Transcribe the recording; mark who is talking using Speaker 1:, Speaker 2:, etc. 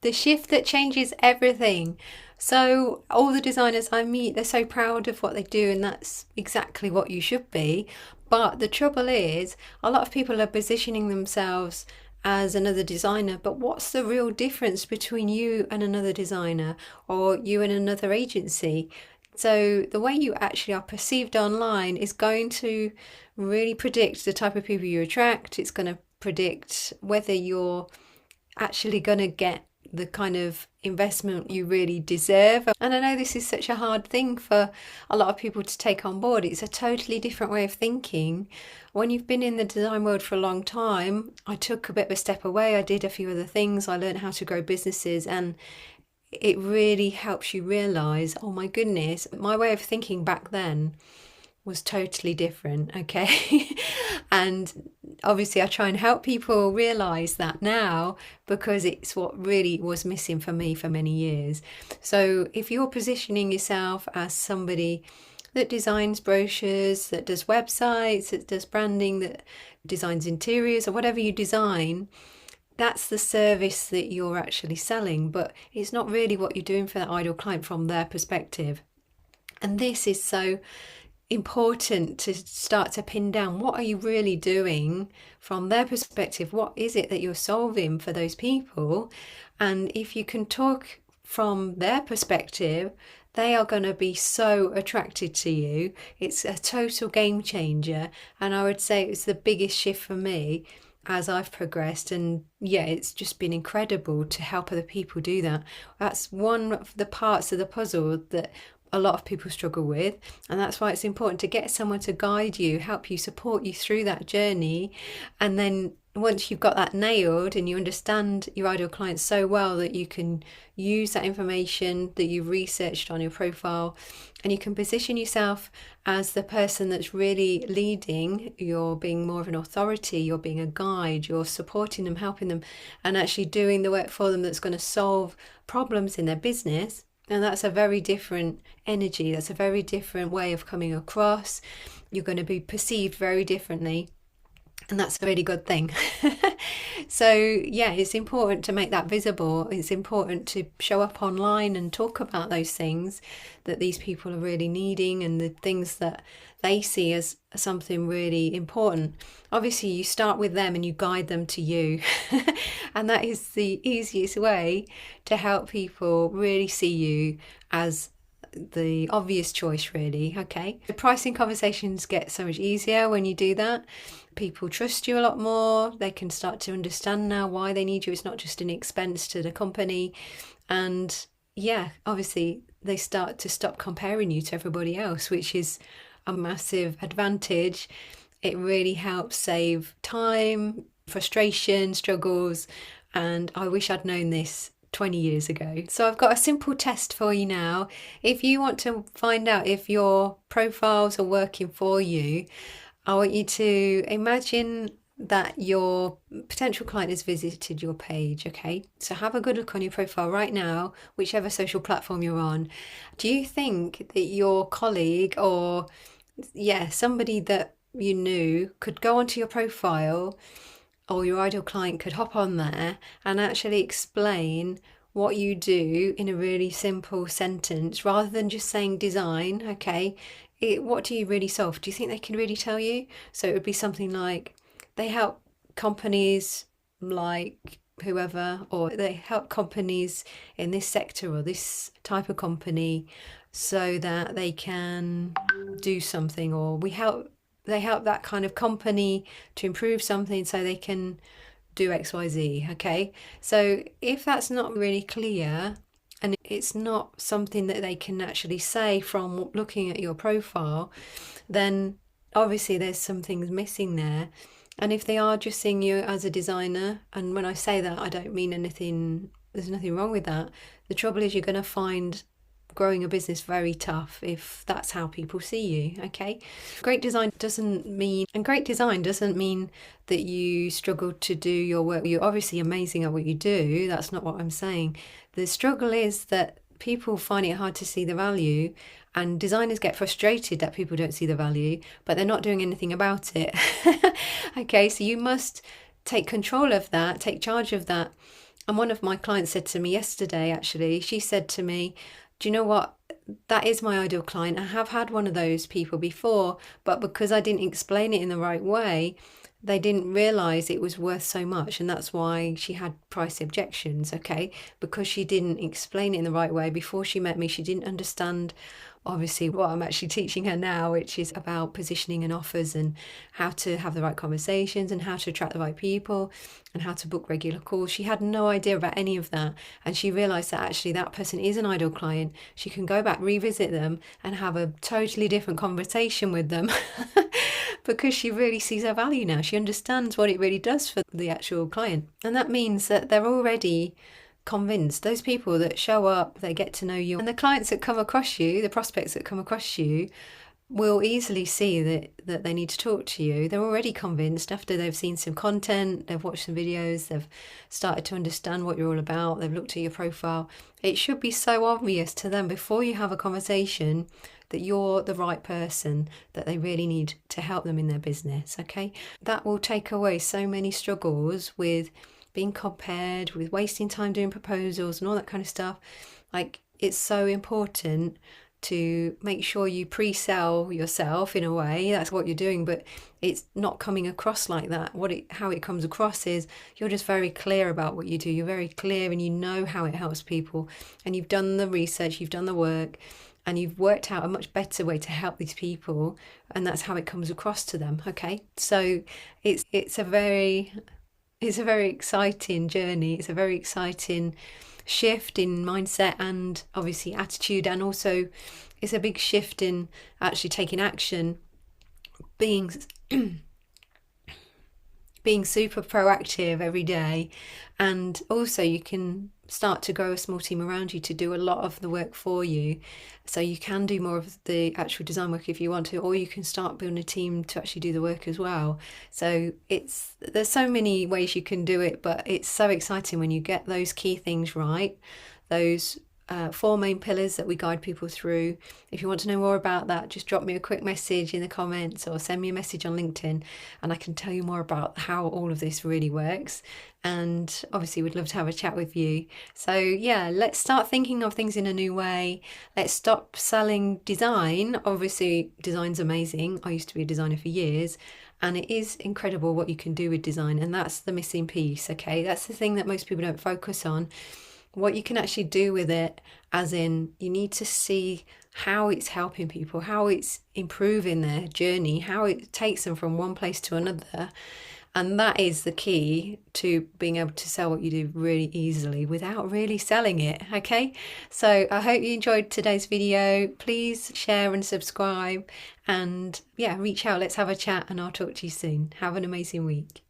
Speaker 1: the shift that changes everything. So all the designers I meet, they're so proud of what they do, and that's exactly what you should be. But the trouble is, a lot of people are positioning themselves as another designer, but what's the real difference between you and another designer, or you and another agency? So the way you actually are perceived online is going to really predict the type of people you attract. It's going to predict whether you're actually going to get the kind of investment you really deserve. And I know this is such a hard thing for a lot of people to take on board. It's a totally different way of thinking. When you've been in the design world for a long time, I took a bit of a step away. I did a few other things. I learned how to grow businesses, and it really helps you realize, oh my goodness, my way of thinking back then was totally different, okay? And obviously I try and help people realize that now, because it's what really was missing for me for many years. So if you're positioning yourself as somebody that designs brochures, that does websites, that does branding, that designs interiors, or whatever you design, that's the service that you're actually selling, but it's not really what you're doing for that ideal client from their perspective. And this is so important to start to pin down. What are you really doing from their perspective? What is it that you're solving for those people? And if you can talk from their perspective, they are going to be so attracted to you. It's a total game changer. And I would say it's the biggest shift for me as I've progressed. And yeah, it's just been incredible to help other people do that. That's one of the parts of the puzzle that a lot of people struggle with, and that's why it's important to get someone to guide you, help you, support you through that journey. And then once you've got that nailed and you understand your ideal client so well that you can use that information that you've researched on your profile, and you can position yourself as the person that's really leading, you're being more of an authority, you're being a guide, you're supporting them, helping them, and actually doing the work for them that's going to solve problems in their business. And that's a very different energy. That's a very different way of coming across. You're going to be perceived very differently. And that's a really good thing. So yeah, it's important to make that visible. It's important to show up online and talk about those things that these people are really needing, and the things that they see as something really important. Obviously, you start with them and you guide them to you. And that is the easiest way to help people really see you as the obvious choice, really. Okay, the pricing conversations get so much easier when you do that. People trust you a lot more. They can start to understand now why they need you. It's not just an expense to the company. And yeah, obviously they start to stop comparing you to everybody else, which is a massive advantage. It really helps save time, frustration, struggles, and I wish I'd known this 20 years ago. So I've got a simple test for you now. If you want to find out if your profiles are working for you, I want you to imagine that your potential client has visited your page, okay? So have a good look on your profile right now, whichever social platform you're on. Do you think that your colleague, or somebody that you knew, could go onto your profile, or your ideal client could hop on there and actually explain what you do in a really simple sentence, rather than just saying design, okay? What do you really solve? Do you think they can really tell you? So it would be something like, they help companies like whoever, or they help companies in this sector or this type of company so that they can do something, or they help that kind of company to improve something so they can do XYZ, okay? So if that's not really clear, and it's not something that they can actually say from looking at your profile, then obviously there's some things missing there. And if they are just seeing you as a designer, and when I say that, I don't mean anything, there's nothing wrong with that. The trouble is, you're going to find growing a business very tough if that's how people see you, okay? Great design doesn't mean that you struggle to do your work. You're obviously amazing at what you do. That's not what I'm saying. The struggle is that people find it hard to see the value, and designers get frustrated that people don't see the value, but they're not doing anything about it. Okay, so you must take control of that, take charge of that, And one of my clients said to me yesterday, actually, she said to me, do you know what? That is my ideal client. I have had one of those people before, but because I didn't explain it in the right way, they didn't realize it was worth so much. And that's why she had price objections, okay? Because she didn't explain it in the right way. Before she met me, she didn't understand obviously what I'm actually teaching her now, which is about positioning and offers and how to have the right conversations and how to attract the right people and how to book regular calls. She had no idea about any of that, and she realized that actually that person is an ideal client. She can go back, revisit them, and have a totally different conversation with them because she really sees her value now. She understands what it really does for the actual client, and that means that they're already convinced. Those people that show up, they get to know you, and the clients that come across you, the prospects that come across you, will easily see that they need to talk to you. They're already convinced after they've seen some content, they've watched some videos, they've started to understand what you're all about, they've looked at your profile. It should be so obvious to them before you have a conversation that you're the right person that they really need to help them in their business, okay? That will take away so many struggles with being compared, with wasting time doing proposals and all that kind of stuff. Like, it's so important to make sure you pre-sell yourself in a way. That's what you're doing, but it's not coming across like that. How it comes across is you're just very clear about what you do. You're very clear and you know how it helps people, and you've done the research, you've done the work, and you've worked out a much better way to help these people, and that's how it comes across to them. Okay, so it's a very exciting journey. It's a very exciting shift in mindset and obviously attitude, and also it's a big shift in actually taking action, being being super proactive every day. And also you can start to grow a small team around you to do a lot of the work for you, so you can do more of the actual design work if you want to, or you can start building a team to actually do the work as well. So there's so many ways you can do it, but it's so exciting when you get those key things right, those 4 main pillars that we guide people through. If you want to know more about that, just drop me a quick message in the comments or send me a message on LinkedIn, and I can tell you more about how all of this really works. And obviously we'd love to have a chat with you. So yeah, let's start thinking of things in a new way. Let's stop selling design. Obviously design's amazing. I used to be a designer for years, and it is incredible what you can do with design, and that's the missing piece. Okay, that's the thing that most people don't focus on, what you can actually do with it, as in you need to see how it's helping people, how it's improving their journey, how it takes them from one place to another. And that is the key to being able to sell what you do really easily without really selling it, okay? So I hope you enjoyed today's video. Please share and subscribe, and yeah, reach out, let's have a chat, and I'll talk to you soon. Have an amazing week.